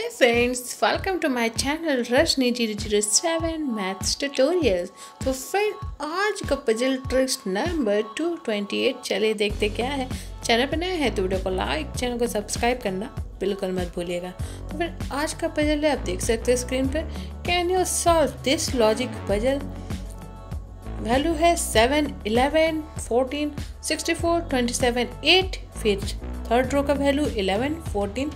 Hey friends, welcome to my channel Rashni 007 Maths Tutorials। तो friend आज का puzzle tricks number 228 चलिए देखते क्या है। चैनल पर नए हैं तो वीडियो को लाइक, चैनल को सब्सक्राइब करना बिल्कुल मत भूलिएगा। तो फिर आज का पजल है, आप देख सकते हैं स्क्रीन पर। Can you solve this logic puzzle? Value है 7, 11, 14, 64, 27, 8। फिर थर्ड रो का वैल्यू 11, 14,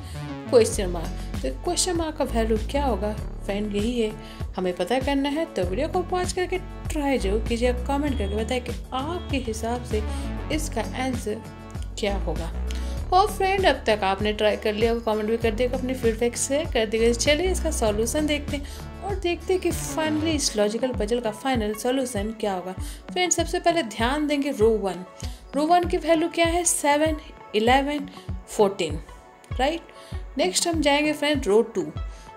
क्वेश्चन मार्क। तो क्वेश्चन मार्क का वैल्यू क्या होगा फ्रेंड, यही है हमें पता करना है। तो वीडियो को पॉज करके ट्राई जरूर कीजिए, कमेंट करके बताएं कि आपके हिसाब से इसका आंसर क्या होगा। और फ्रेंड अब तक आपने ट्राई कर लिया, कमेंट भी कर दिएगा, अपने फीडबैक शेयर कर दिएगा। चलिए इसका सॉल्यूशन देखते हैं और देखते हैं कि फाइनली इस लॉजिकल पजल का फाइनल सॉल्यूशन क्या होगा। फ्रेंड सबसे पहले ध्यान देंगे रो 1। रो 1 की वैल्यू क्या है 7, 11, 14, राइट। नेक्स्ट हम जाएंगे फ्रेंड रो 2।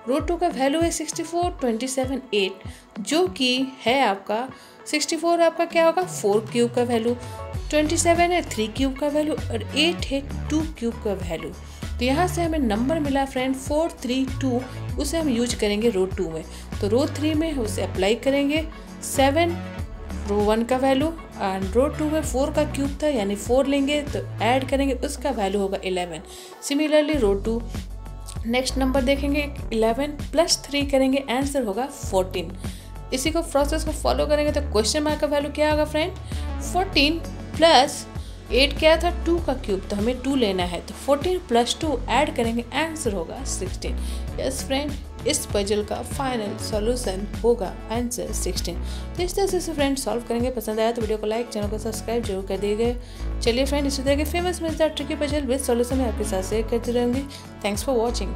रो 2 का वैल्यू है 64, 27, 8, जो कि है आपका 64 आपका क्या होगा 4 क्यूब का वैल्यू, 27 है 3 क्यूब का वैल्यू और 8 है 2 क्यूब का वैल्यू। तो यहाँ से हमें नंबर मिला फ्रेंड 4, 3, 2, उसे हम यूज करेंगे रो 2 में। तो रो 3 में उसे अप्लाई करेंगे 7 रो 1 का वैल्यू एंड रो 2 में 4 का क्यूब था यानी 4 लेंगे तो ऐड करेंगे, उसका वैल्यू होगा 11। सिमिलरली रो 2 नेक्स्ट नंबर देखेंगे 11 प्लस 3 करेंगे, आंसर होगा 14। इसी को प्रोसेस को फॉलो करेंगे तो क्वेश्चन मार्क का वैल्यू क्या होगा फ्रेंड 14 प्लस 8 क्या था 2 का क्यूब, तो हमें 2 लेना है तो 14 प्लस 2 ऐड करेंगे, आंसर होगा 16। यस फ्रेंड इस पजल का फाइनल सॉल्यूशन होगा आंसर 16। तो इस तरह से फ्रेंड सॉल्व करेंगे। पसंद आया तो वीडियो को लाइक, चैनल को सब्सक्राइब जरूर कर दिएगा। चलिए फ्रेंड इसी तरह के फेमस मजेदार ट्रिकी पजल विद सॉल्यूशन में आपके साथ शेयर करती रहूँगी। Thanks for watching.